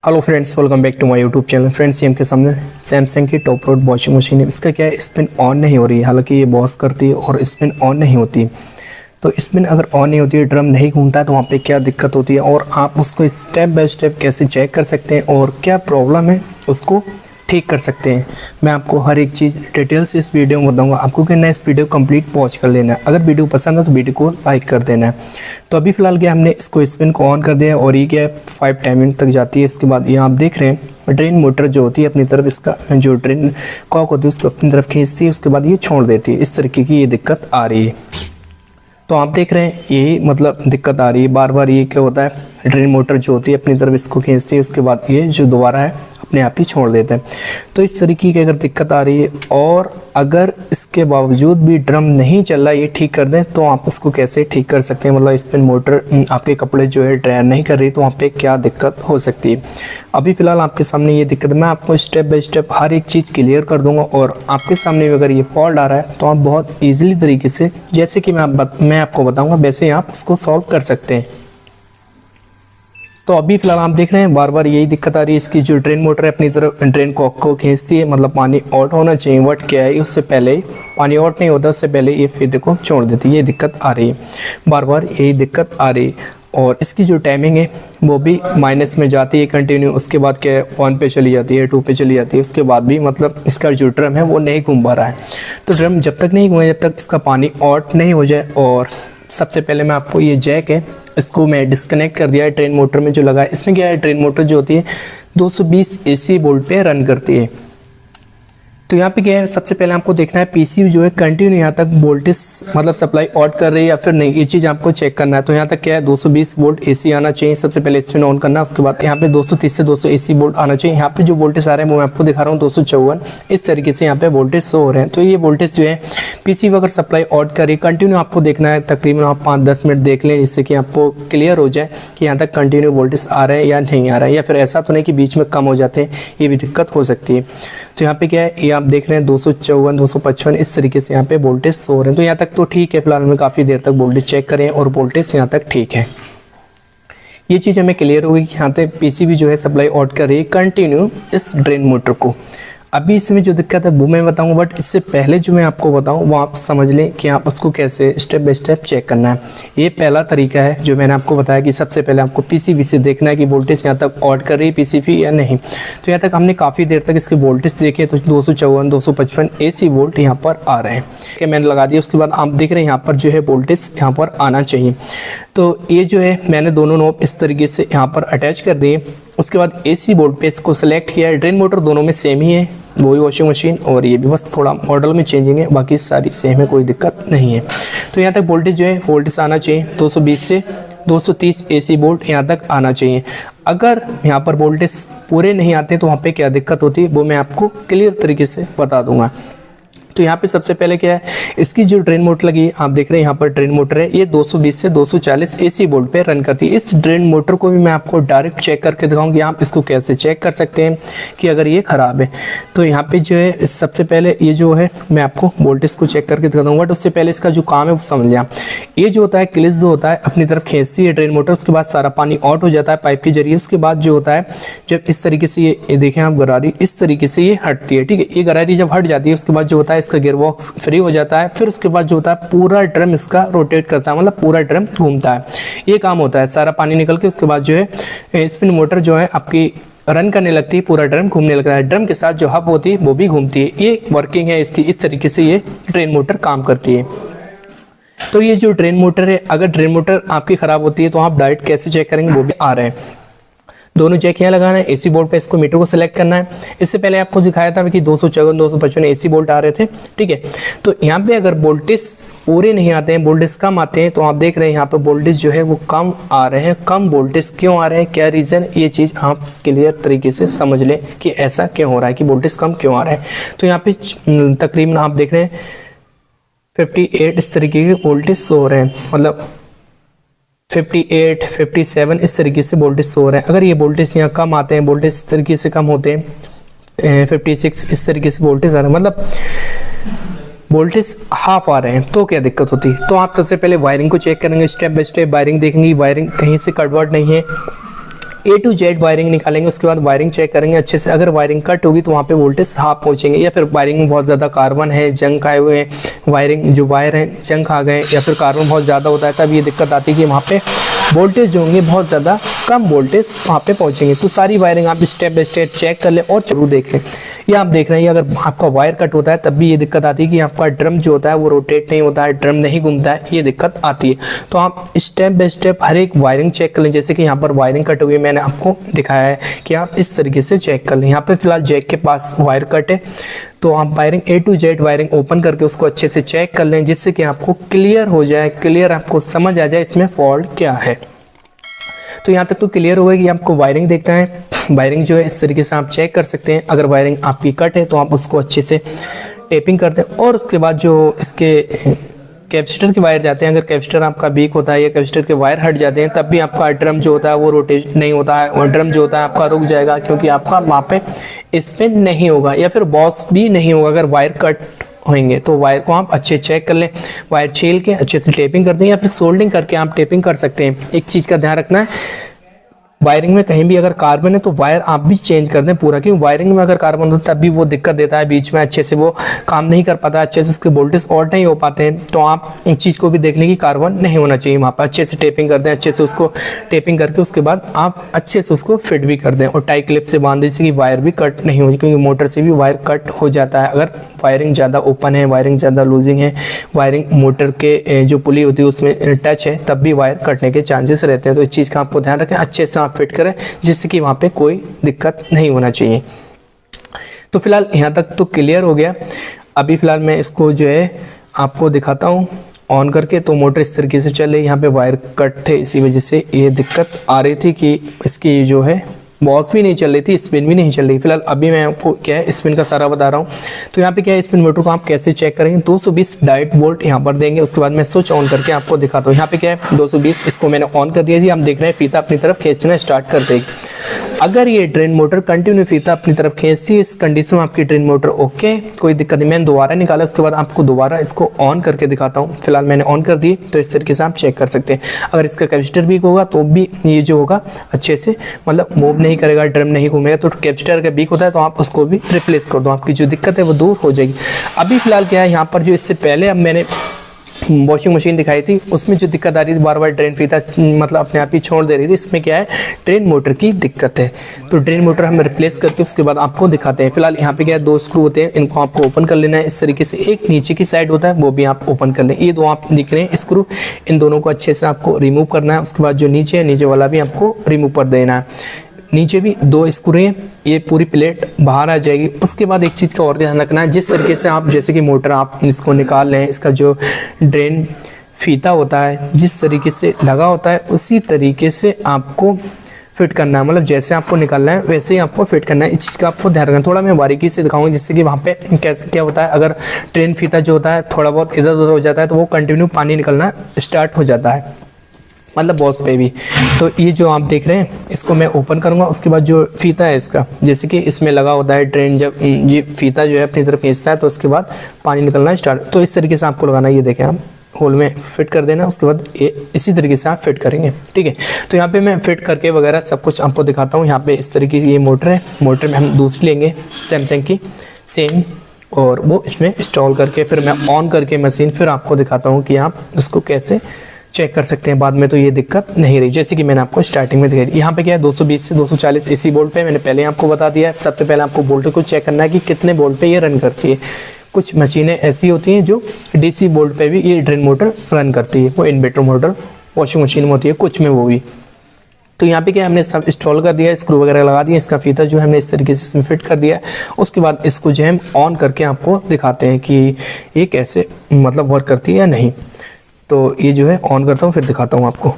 Hello friends, welcome back to my YouTube channel. Friends, ये के सामने सैमसंग की टॉप लोड वॉशिंग मशीन है। इसका क्या है, स्पिन ऑन नहीं हो रही है। हालांकि ये बॉस करती है और स्पिन ऑन नहीं होती। तो स्पिन अगर ऑन नहीं होती है, ड्रम नहीं घूमता है, तो वहाँ पे क्या दिक्कत होती है और आप उसको स्टेप बाय स्टेप कैसे चेक कर सकते हैं और क्या प्रॉब्लम है उसको ठीक कर सकते हैं। मैं आपको हर एक चीज़ डिटेल से इस वीडियो में बताऊंगा। आपको करना है इस वीडियो कंप्लीट वॉच कर लेना है। अगर वीडियो पसंद है तो वीडियो को लाइक कर देना है। तो अभी फिलहाल क्या हमने इसको स्पिन को ऑन कर दिया है और ये क्या 5-10 मिनट तक जाती है। इसके बाद ये आप देख रहे हैं ड्रेन मोटर जो होती है अपनी तरफ, इसका जो ड्रेन कॉक होती है उसको अपनी तरफ खींचती है, उसके बाद ये छोड़ देती है। इस तरीके की ये दिक्कत आ रही है। तो आप देख रहे हैं यही मतलब दिक्कत आ रही है। बार बार ये क्या होता है, ड्रेन मोटर जो होती है अपनी तरफ इसको खींचती है, उसके बाद ये जो दोबारा है अपने आप ही छोड़ देता है। तो इस तरीके की अगर दिक्कत आ रही है और अगर इसके बावजूद भी ड्रम नहीं चल रहा, ये ठीक कर दें, तो आप इसको कैसे ठीक कर सकते हैं। मतलब स्पिन मोटर आपके कपड़े जो है ड्रायर नहीं कर रही, तो वहाँ पे क्या दिक्कत हो सकती है। अभी फ़िलहाल आपके सामने ये दिक्कत, मैं आपको स्टेप बाय स्टेप हर एक चीज़ क्लियर कर दूंगा और आपके सामने अगर ये फॉल्ट आ रहा है तो आप बहुत ईजिली तरीके से, जैसे कि मैं आपको बताऊँगा, वैसे आप इसको सॉल्व कर सकते हैं। तो अभी फिलहाल आप देख रहे हैं बार बार यही दिक्कत आ रही है। इसकी जो ड्रेन मोटर है अपनी तरफ ड्रेन कॉक को खींचती है, मतलब पानी आउट होना चाहिए, बट क्या है उससे पहले ही पानी आउट नहीं होता, उससे पहले ये फिर को छोड़ देती है। ये दिक्कत आ रही है, बार बार यही दिक्कत आ रही है। और इसकी जो टाइमिंग है वो भी माइनस में जाती है कंटिन्यू। उसके बाद क्या है 1 पे चली जाती है, 2 पे चली जाती है। उसके बाद भी मतलब इसका जो ड्रम है वो नहीं घूम पा रहा है। तो ड्रम जब तक नहीं घूमे, जब तक इसका पानी आउट नहीं हो जाए। और सबसे पहले मैं आपको ये जैक है इसको मैं डिस्कनेक्ट कर दिया है ट्रेन मोटर में जो लगा है। इसमें क्या है, ट्रेन मोटर जो होती है 220 AC वोल्ट पे रन करती है। तो यहाँ पे क्या है, सबसे पहले आपको देखना है पीसी जो है कंटिन्यू यहाँ तक वोल्टेज मतलब सप्लाई आउट कर रही है या फिर नहीं, ये चीज़ आपको चेक करना है। तो यहाँ तक क्या है 220 वोल्ट AC आना चाहिए। सबसे पहले स्पिन ऑन करना है, उसके बाद यहाँ पे 230 से 200 AC वोल्ट आना चाहिए। यहाँ पे जो वोल्टेज आ रहे हैं वो मैं आपको दिखा रहा हूँ 254। इस तरीके से यहाँ पे वोल्टेज शो हो रहे हैं। तो ये वोल्टेज जो है पीसी अगर सप्लाई आउट करे कंटिन्यू, आपको देखना है तकरीबन आप 5-10 मिनट देख लें, जिससे कि आपको क्लियर हो जाए कि यहाँ तक कंटिन्यू वोल्टेज आ रहा है या नहीं आ रहा है, या फिर ऐसा तो नहीं कि बीच में कम हो जाते हैं, ये भी दिक्कत हो सकती है। तो यहाँ पे क्या है, ये आप देख रहे हैं 254, 255 इस तरीके से यहाँ पे वोल्टेज शो हो रहे हैं। तो यहाँ तक तो ठीक है। फिलहाल हमें काफ़ी देर तक वोल्टेज चेक करें और वोल्टेज यहाँ तक ठीक है। ये चीज़ हमें क्लियर होगी कि यहाँ पे पीसीबी जो है सप्लाई आउट कर रही है कंटिन्यू इस ड्रेन मोटर को। अभी इसमें जो दिक्कत है वो मैं बताऊंगा, बट इससे पहले जो मैं आपको बताऊं वो आप समझ लें कि आप उसको कैसे स्टेप बाय स्टेप चेक करना है। ये पहला तरीका है जो मैंने आपको बताया कि सबसे पहले आपको पीसीबी से देखना है कि वोल्टेज यहाँ तक आउट कर रही है पीसीबी या नहीं। तो यहाँ तक हमने काफ़ी देर तक इसके वोल्टेज देखे, तो 254, 255 AC वोल्ट यहाँ पर आ रहे हैं कि मैंने लगा दिया। उसके बाद आप देख रहे हैं यहाँ पर जो है वोल्टेज यहाँ पर आना चाहिए। तो ये जो है मैंने दोनों नॉब इस तरीके से यहाँ पर अटैच कर दिए। उसके बाद AC बोर्ड पे इसको सेलेक्ट किया है। ड्रेन मोटर दोनों में सेम ही है, वही वॉशिंग मशीन, और ये भी बस थोड़ा मॉडल में चेंजिंग है, बाकी सारी सेम है, कोई दिक्कत नहीं है। तो यहाँ तक वोल्टेज जो है वोल्टेज आना चाहिए 220 से 230 AC वोल्ट यहाँ तक आना चाहिए। अगर यहाँ पर वोल्टेज पूरे नहीं आते तो वहाँ पे क्या दिक्कत होती है वो मैं आपको क्लियर तरीके से बता दूंगा। तो यहाँ पे सबसे पहले क्या है, इसकी जो ड्रेन मोटर लगी आप देख रहे हैं, यहाँ पर ड्रेन मोटर है, ये 220 से 240 AC वोल्ट पे रन करती है। इस ड्रेन मोटर को भी मैं आपको डायरेक्ट चेक करके दिखाऊंगी, आप इसको कैसे चेक कर सकते हैं कि अगर ये ख़राब है। तो यहाँ पे जो है सबसे पहले ये जो है मैं आपको वोल्टेज को चेक करके दिखा दूँगा, बट उससे पहले इसका जो काम है वो समझ लिया। ये जो होता है क्लिच जो होता है अपनी तरफ खींचती है ड्रेन मोटर, उसके बाद सारा पानी आउट हो जाता है पाइप के जरिए। उसके बाद जो होता है जब इस तरीके से ये देखें आप गरारी इस तरीके से ये हटती है, ठीक है। ये गरारी जब हट जाती है उसके बाद जो होता है इसका गियरबॉक्स फ्री हो जाता है। फिर उसके बाद जो होता है पूरा ड्रम इसका रोटेट करता है, मतलब पूरा ड्रम घूमता है। ये काम होता है, सारा पानी निकल के उसके बाद जो है स्पिन मोटर जो है आपकी रन करने लगती है, पूरा ड्रम घूमने लगता है। ड्रम के साथ जो हब होती है वो भी घूमती है। ये वर्किंग है इसकी, इस तरीके से ये ड्रेन मोटर काम करती है। तो ये जो ड्रेन मोटर है, अगर ड्रेन मोटर आपकी ख़राब होती है तो आप डायरेक्ट कैसे चेक करेंगे वो भी आ रहे हैं। दोनों जैक यहाँ लगाना है, AC बोर्ड पे इसको मीटर को सिलेक्ट करना है। इससे पहले आपको दिखाया था कि 254, 255 AC वोल्ट आ रहे थे, ठीक है। तो यहाँ पे अगर वोल्टेज पूरे नहीं आते हैं, वोल्टेज कम आते हैं, तो आप देख रहे हैं यहाँ पे वोल्टेज जो है वो कम आ रहे हैं। कम वोल्टेज क्यों आ रहे हैं, क्या रीज़न, ये चीज़ आप क्लियर तरीके से समझ लें कि ऐसा क्यों हो रहा है कि वोल्टेज कम क्यों आ रहा है। तो यहाँ पे तकरीबन आप देख रहे हैं 58 इस तरीके के वोल्टेज हो रहे हैं, मतलब 58, 57 इस तरीके से वोल्टेज शो हो रहे हैं। अगर ये वोल्टेज यहाँ कम आते हैं, वोल्टेज इस तरीके से कम होते हैं, 56 इस तरीके से वोल्टेज आ रहे हैं, मतलब वोल्टेज हाफ आ रहे हैं, तो क्या दिक्कत होती है। तो आप सबसे पहले वायरिंग को चेक करेंगे, स्टेप बाय स्टेप वायरिंग देखेंगे, वायरिंग कहीं से कटवर्ट नहीं है। A to Z वायरिंग निकालेंगे, उसके बाद वायरिंग चेक करेंगे अच्छे से। अगर वायरिंग कट होगी तो वहाँ पे वोल्टेज हाफ पहुँचेंगे, या फिर वायरिंग में बहुत ज़्यादा कार्बन है, जंक आए हुए हैं, वायरिंग जो वायर हैं जंक आ गए, या फिर कार्बन बहुत ज़्यादा होता है, तब ये दिक्कत आती है कि वहाँ पे वोल्टेज जो होंगे बहुत ज़्यादा कम वोल्टेज वहाँ पे पहुँचेंगे। तो सारी वायरिंग आप स्टेप बाय स्टेप चेक कर लें और जरूर देख लें। ये आप देख रहे हैं, अगर आपका वायर कट होता है तब भी ये दिक्कत आती है कि आपका ड्रम जो होता है वो रोटेट नहीं होता है, ड्रम नहीं घूमता है, ये दिक्कत आती है। तो आप स्टेप बाय स्टेप हर एक वायरिंग चेक कर लें। जैसे कि यहाँ पर वायरिंग कट हुई है, मैंने आपको दिखाया है कि आप इस तरीके से चेक कर लें। यहाँ पे फिलहाल जैक के पास वायर कट है, तो आप wiring A to Z wiring open करके उसको अच्छे से चेक कर लें, जिससे कि आपको क्लियर हो जाए, क्लियर आपको समझ आ जाए इसमें फॉल्ट क्या है। तो यहाँ तक तो क्लियर होगा कि आपको वायरिंग देखना है। वायरिंग जो है इस तरीके से आप चेक कर सकते हैं। अगर वायरिंग आपकी कट है तो आप उसको अच्छे से टेपिंग करते हैं, और उसके बाद जो इसके कैपेसिटर के वायर जाते हैं, अगर कैपेसिटर आपका वीक होता है या कैपेसिटर के वायर हट जाते हैं, तब भी आपका ड्रम जो होता है वो रोटेट नहीं होता है, और ड्रम जो होता है आपका रुक जाएगा, क्योंकि आपका वहाँ पे स्पिन नहीं होगा, या फिर बॉस भी नहीं होगा अगर वायर कट होंगे। तो वायर को आप अच्छे चेक कर लें, वायर छील के अच्छे से टेपिंग कर दें, या फिर सोल्डिंग करके आप टेपिंग कर सकते हैं। एक चीज़ का ध्यान रखना है, वायरिंग में कहीं भी अगर कार्बन है तो वायर आप भी चेंज कर दें पूरा, क्योंकि वायरिंग में अगर कार्बन होता है तब भी वो दिक्कत देता है, बीच में अच्छे से वो काम नहीं कर पाता, अच्छे से उसके वोल्टेज और नहीं हो पाते हैं। तो आप इस चीज़ को भी देख लें कि कार्बन नहीं होना चाहिए वहाँ पर। अच्छे से टेपिंग कर दें, अच्छे से उसको टेपिंग करके उसके बाद आप अच्छे से उसको फिट भी कर दें, और टाई क्लिप से बांध दें, कि वायर भी कट नहीं होगी, क्योंकि मोटर से भी वायर कट हो जाता है अगर वायरिंग ज़्यादा ओपन है, वायरिंग ज़्यादा लूजिंग है, वायरिंग मोटर के जो पुली होती है उसमें टच है, तब भी वायर कटने के चांसेस रहते हैं। तो इस चीज़ का आपको ध्यान रखें, अच्छे से आप फिट करें, जिससे कि वहाँ पे कोई दिक्कत नहीं होना चाहिए। तो फिलहाल यहाँ तक तो क्लियर हो गया। अभी फिलहाल मैं इसको जो है आपको दिखाता हूँ ऑन करके। तो मोटर इस तरीके से चल रही, यहाँ पे वायर कट थे, इसी वजह से ये दिक्कत आ रही थी कि इसकी जो है बॉस भी नहीं चल रही थी, स्पिन भी नहीं चल रही। फिलहाल अभी मैं आपको क्या है स्पिन का सारा बता रहा हूँ। तो यहाँ पे क्या है, स्पिन मोटर को आप कैसे चेक करेंगे, 220 डायरेक्ट वोल्ट यहाँ पर देंगे। उसके बाद मैं स्विच ऑन करके आपको दिखाता हूँ। यहाँ पे क्या है 220, इसको मैंने ऑन कर दिया जी। आप देख रहे हैं फीता अपनी तरफ खींचना स्टार्ट कर देगी। अगर ये ड्रेन मोटर कंटिन्यू फीता अपनी तरफ खींचती है, इस कंडीशन में आपकी ड्रेन मोटर ओके, कोई दिक्कत नहीं। मैंने दोबारा निकाला, उसके बाद आपको दोबारा इसको ऑन करके दिखाता हूँ। फिलहाल मैंने ऑन कर दी, तो इस तरीके से आप चेक कर सकते हैं। अगर इसका कैपेसिटर वीक होगा तो भी ये जो होगा अच्छे से मतलब मूव नहीं करेगा, ड्रम नहीं घूमेगा। तो कैपेसिटर अगर वीक होता है तो आप उसको भी रिप्लेस कर दो, आपकी जो दिक्कत है वो दूर हो जाएगी। अभी फिलहाल क्या है, यहाँ पर जो इससे पहले अब मैंने वॉशिंग मशीन दिखाई थी, उसमें जो दिक्कत आ रही थी बार बार ड्रेन फीता मतलब अपने आप ही छोड़ दे रही थी, इसमें क्या है ड्रेन मोटर की दिक्कत है। तो ड्रेन मोटर हम रिप्लेस करके उसके बाद आपको दिखाते हैं। फिलहाल यहाँ पे क्या है 2 स्क्रू होते हैं, इनको आपको ओपन कर लेना है इस तरीके से। एक नीचे की साइड होता है वो भी आप ओपन कर लें। ये 2 आप दिख रहे हैं स्क्रू, इन दोनों को अच्छे से आपको रिमूव करना है। उसके बाद जो नीचे है, नीचे वाला भी आपको रिमूव कर देना है। नीचे भी 2 स्क्रू हैं, ये पूरी प्लेट बाहर आ जाएगी। उसके बाद एक चीज़ का और ध्यान रखना है, जिस तरीके से आप जैसे कि मोटर आप इसको निकाल लें, इसका जो ड्रेन फीता होता है जिस तरीके से लगा होता है उसी तरीके से आपको फिट करना है। मतलब जैसे आपको निकालना है वैसे ही आपको फिट करना है। इस चीज़ का आपको ध्यान रखना। थोड़ा मैं बारीकी से दिखाऊंगा, जिससे कि वहाँ पे कैसे क्या होता है, अगर ड्रेन फीता जो होता है थोड़ा बहुत इधर उधर हो जाता है तो वो कंटिन्यू पानी निकलना स्टार्ट हो जाता है, मतलब बॉस पे भी। तो ये जो आप देख रहे हैं इसको मैं ओपन करूंगा। उसके बाद जो फीता है इसका, जैसे कि इसमें लगा होता है ड्रेन, जब ये फीता जो है अपनी तरफ खींचता है तो उसके बाद पानी निकलना स्टार्ट। तो इस तरीके से आपको लगाना है। ये देखें आप होल में फिट कर देना, उसके बाद ये इसी तरीके से आप फिट करेंगे, ठीक है। तो यहाँ पे मैं फिट करके वगैरह सब कुछ आपको दिखाता हूँ। यहाँ पे इस तरीके की ये मोटर है, मोटर में हम दूसरी लेंगे सैमसंग की सेम, और वो इसमें इंस्टॉल करके फिर मैं ऑन करके मशीन फिर आपको दिखाता हूँ कि आप उसको कैसे चेक कर सकते हैं। बाद में तो ये दिक्कत नहीं रही, जैसे कि मैंने आपको स्टार्टिंग में दिखाई। यहाँ पे क्या है 220 से 240 एसी वोल्ट पे मैंने पहले आपको बता दिया है। सबसे पहले आपको वोल्टेज को चेक करना है कि कितने वोल्ट पे ये रन करती है। कुछ मशीनें ऐसी होती हैं जो डीसी वोल्ट पे भी ये ड्रेन मोटर रन करती है, वो इन्वर्टर मोटर वॉशिंग मशीन में होती है, कुछ में वो भी। तो यहाँ पे क्या हमने सब इंस्टॉल कर दिया है, स्क्रू वगैरह लगा दिया, इसका फीता जो है हमने इस तरीके से इसमें फिट कर दिया है। उसके बाद इसको जो है हम ऑन करके आपको दिखाते हैं कि ये कैसे मतलब वर्क करती है या नहीं। तो ये जो है ऑन करता हूँ फिर दिखाता हूँ आपको।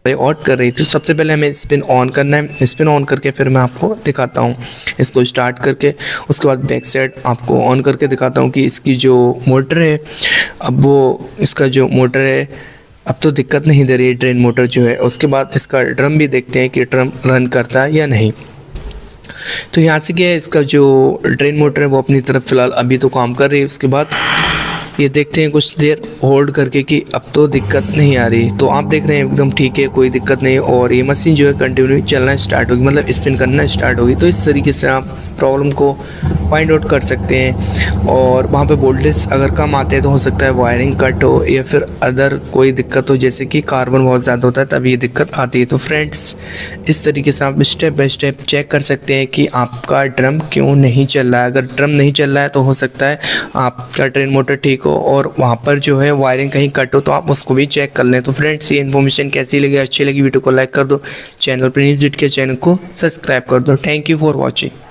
ऑन कर रही थी, सबसे पहले हमें स्पिन ऑन करना है। स्पिन ऑन करके फिर मैं आपको दिखाता हूँ इसको स्टार्ट करके। उसके बाद बैक साइड आपको ऑन करके दिखाता हूँ कि इसकी जो मोटर है, अब वो इसका जो मोटर है अब तो दिक्कत नहीं दे रही है ड्रेन मोटर जो है। उसके बाद इसका ड्रम भी देखते हैं कि ड्रम रन करता है या नहीं। तो यहाँ से क्या है, इसका जो ड्रेन मोटर है वो अपनी तरफ फ़िलहाल अभी तो काम कर रही है। उसके बाद ये देखते हैं कुछ देर होल्ड करके कि अब तो दिक्कत नहीं आ रही। तो आप देख रहे हैं एकदम ठीक है, कोई दिक्कत नहीं, और ये मशीन जो है कंटिन्यू चलना स्टार्ट होगी, मतलब स्पिन करना स्टार्ट होगी। तो इस तरीके से आप प्रॉब्लम को फाइंड आउट कर सकते हैं। और वहाँ पे वोल्टेज अगर कम आते हैं तो हो सकता है वायरिंग कट हो या फिर अदर कोई दिक्कत हो, जैसे कि कार्बन बहुत ज़्यादा होता है तब ये दिक्कत आती है। तो फ्रेंड्स इस तरीके से आप स्टेप बाय स्टेप चेक कर सकते हैं कि आपका ड्रम क्यों नहीं चल रहा है। अगर ड्रम नहीं चल रहा है तो हो सकता है आपका ट्रेन मोटर ठीक हो और वहाँ पर जो है वायरिंग कहीं कट हो, तो आप उसको भी चेक कर लें। तो फ्रेंड्स ये इन्फॉर्मेशन कैसी लगी, अच्छी लगी वीडियो को लाइक कर दो, चैनल पर विजिट के चैनल को सब्सक्राइब कर दो। Thank you for watching.